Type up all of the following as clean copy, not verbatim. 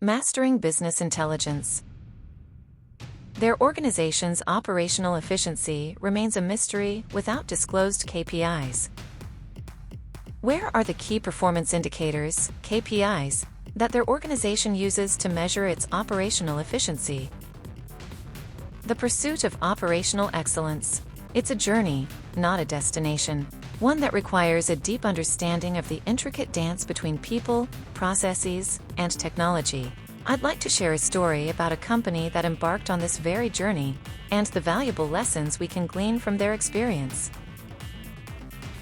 Mastering business intelligence. Their organization's operational efficiency remains a mystery without disclosed KPIs. Where are the key performance indicators, KPIs, that their organization uses to measure its operational efficiency? The pursuit of operational excellence. It's a journey, not a destination. One that requires a deep understanding of the intricate dance between people, processes, and technology. I'd like to share a story about a company that embarked on this very journey, and the valuable lessons we can glean from their experience.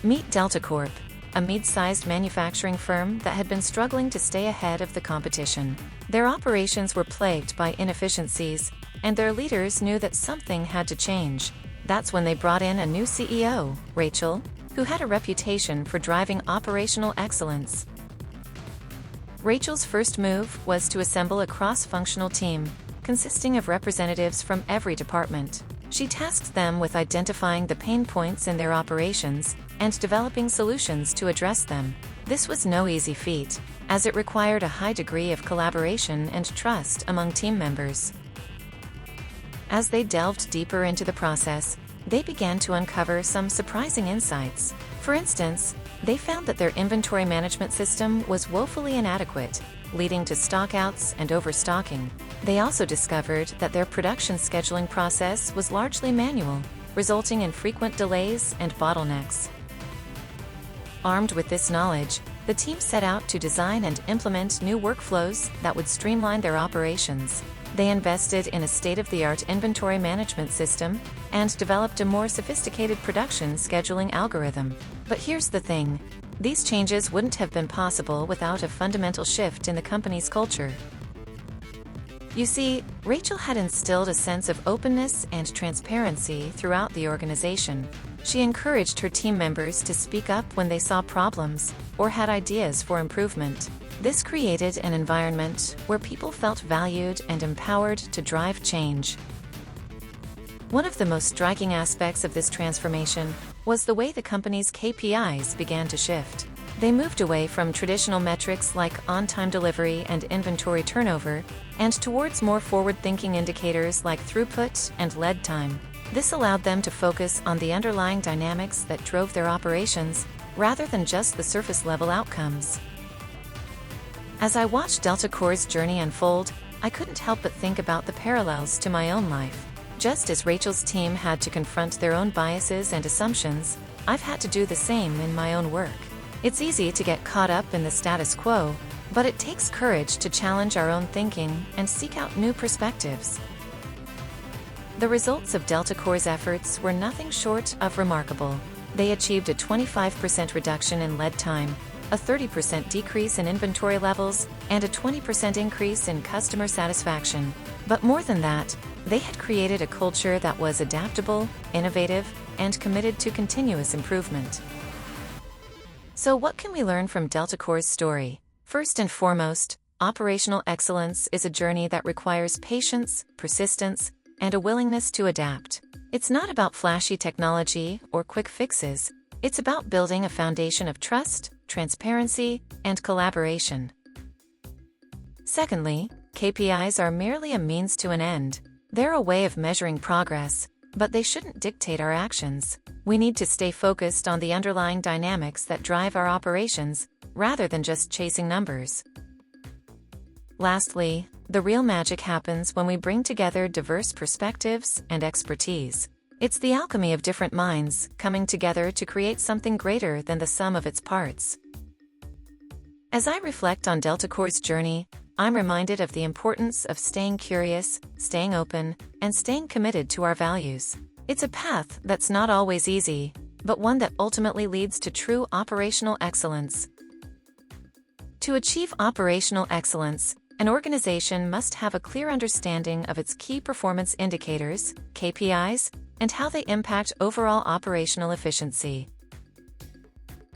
Meet Delta Corp, a mid-sized manufacturing firm that had been struggling to stay ahead of the competition. Their operations were plagued by inefficiencies, and their leaders knew that something had to change. That's when they brought in a new CEO, Rachel, who had a reputation for driving operational excellence. Rachel's first move was to assemble a cross-functional team, consisting of representatives from every department. She tasked them with identifying the pain points in their operations and developing solutions to address them. This was no easy feat, as it required a high degree of collaboration and trust among team members. As they delved deeper into the process, they began to uncover some surprising insights. For instance, they found that their inventory management system was woefully inadequate, leading to stockouts and overstocking. They also discovered that their production scheduling process was largely manual, resulting in frequent delays and bottlenecks. Armed with this knowledge, the team set out to design and implement new workflows that would streamline their operations. They invested in a state-of-the-art inventory management system and developed a more sophisticated production scheduling algorithm. But here's the thing: these changes wouldn't have been possible without a fundamental shift in the company's culture. You see, Rachel had instilled a sense of openness and transparency throughout the organization. She encouraged her team members to speak up when they saw problems or had ideas for improvement. This created an environment where people felt valued and empowered to drive change. One of the most striking aspects of this transformation was the way the company's KPIs began to shift. They moved away from traditional metrics like on-time delivery and inventory turnover, and towards more forward-thinking indicators like throughput and lead time. This allowed them to focus on the underlying dynamics that drove their operations, rather than just the surface-level outcomes. As I watched Delta Corp's journey unfold, I couldn't help but think about the parallels to my own life. Just as Rachel's team had to confront their own biases and assumptions, I've had to do the same in my own work. It's easy to get caught up in the status quo, but it takes courage to challenge our own thinking and seek out new perspectives. The results of Delta Corp's efforts were nothing short of remarkable. They achieved a 25% reduction in lead time, a 30% decrease in inventory levels, and a 20% increase in customer satisfaction. But more than that, they had created a culture that was adaptable, innovative, and committed to continuous improvement. So what can we learn from Delta Corp's story? First and foremost, operational excellence is a journey that requires patience, persistence, and a willingness to adapt. It's not about flashy technology or quick fixes. It's about building a foundation of trust, transparency, and collaboration. Secondly, KPIs are merely a means to an end. They're a way of measuring progress, but they shouldn't dictate our actions. We need to stay focused on the underlying dynamics that drive our operations, rather than just chasing numbers. Lastly, the real magic happens when we bring together diverse perspectives and expertise. It's the alchemy of different minds coming together to create something greater than the sum of its parts. As I reflect on Delta Corp's journey, I'm reminded of the importance of staying curious, staying open, and staying committed to our values. It's a path that's not always easy, but one that ultimately leads to true operational excellence. To achieve operational excellence, an organization must have a clear understanding of its key performance indicators, KPIs, and how they impact overall operational efficiency.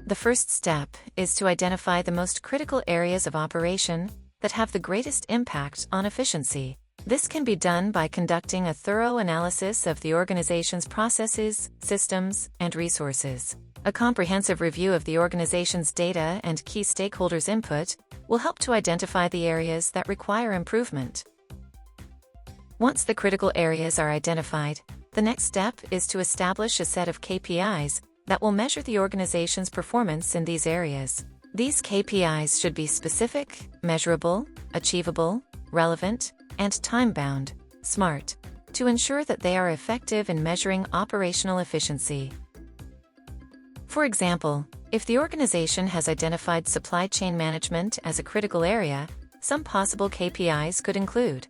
The first step is to identify the most critical areas of operation that have the greatest impact on efficiency. This can be done by conducting a thorough analysis of the organization's processes, systems, and resources. A comprehensive review of the organization's data and key stakeholders' input will help to identify the areas that require improvement. Once the critical areas are identified, the next step is to establish a set of KPIs that will measure the organization's performance in these areas. These KPIs should be specific, measurable, achievable, relevant, and time-bound, SMART, to ensure that they are effective in measuring operational efficiency. For example, if the organization has identified supply chain management as a critical area, some possible KPIs could include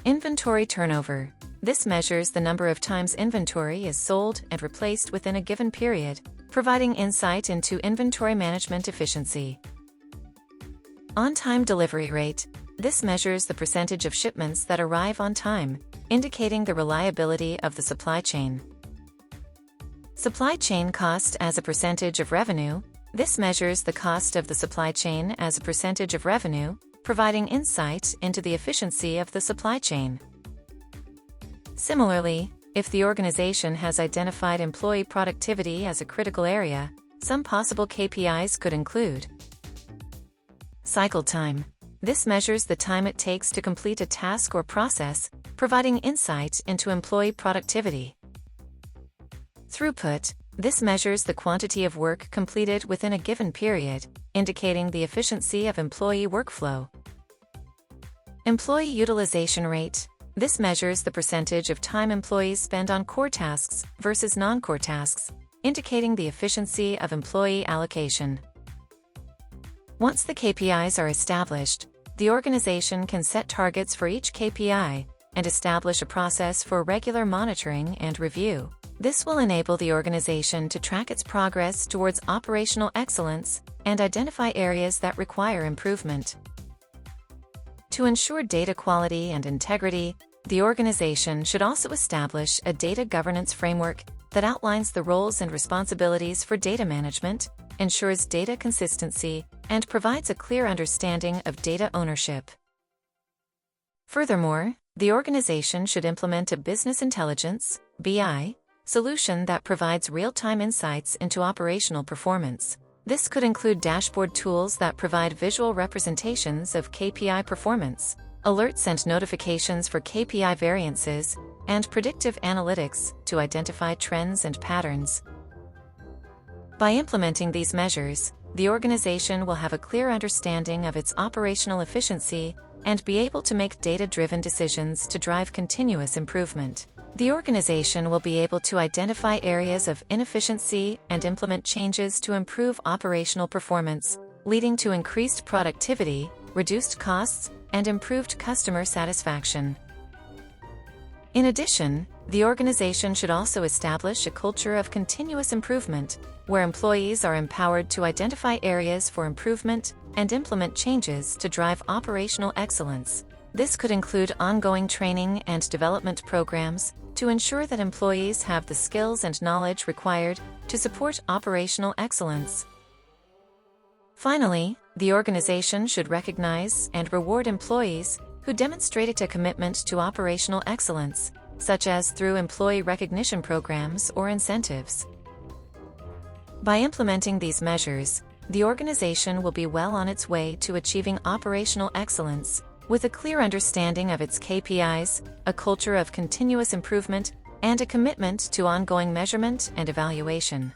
inventory turnover. This measures the number of times inventory is sold and replaced within a given period, providing insight into inventory management efficiency. On-time delivery rate. This measures the percentage of shipments that arrive on time, indicating the reliability of the supply chain. Supply chain cost as a percentage of revenue. This measures the cost of the supply chain as a percentage of revenue, providing insight into the efficiency of the supply chain. Similarly, if the organization has identified employee productivity as a critical area, some possible KPIs could include cycle time. This measures the time it takes to complete a task or process, providing insight into employee productivity. Throughput. This measures the quantity of work completed within a given period, indicating the efficiency of employee workflow. Employee utilization rate. This measures the percentage of time employees spend on core tasks versus non-core tasks, indicating the efficiency of employee allocation. Once the KPIs are established, the organization can set targets for each KPI and establish a process for regular monitoring and review. This will enable the organization to track its progress towards operational excellence and identify areas that require improvement. To ensure data quality and integrity, the organization should also establish a data governance framework that outlines the roles and responsibilities for data management, ensures data consistency, and provides a clear understanding of data ownership. Furthermore, the organization should implement a business intelligence (BI) solution that provides real-time insights into operational performance. This could include dashboard tools that provide visual representations of KPI performance, alerts and notifications for KPI variances, and predictive analytics to identify trends and patterns. By implementing these measures, the organization will have a clear understanding of its operational efficiency and be able to make data-driven decisions to drive continuous improvement. The organization will be able to identify areas of inefficiency and implement changes to improve operational performance, leading to increased productivity, reduced costs, and improved customer satisfaction. In addition, the organization should also establish a culture of continuous improvement, where employees are empowered to identify areas for improvement and implement changes to drive operational excellence. This could include ongoing training and development programs to ensure that employees have the skills and knowledge required to support operational excellence. Finally, the organization should recognize and reward employees who demonstrated a commitment to operational excellence, such as through employee recognition programs or incentives. By implementing these measures, the organization will be well on its way to achieving operational excellence, with a clear understanding of its KPIs, a culture of continuous improvement, and a commitment to ongoing measurement and evaluation.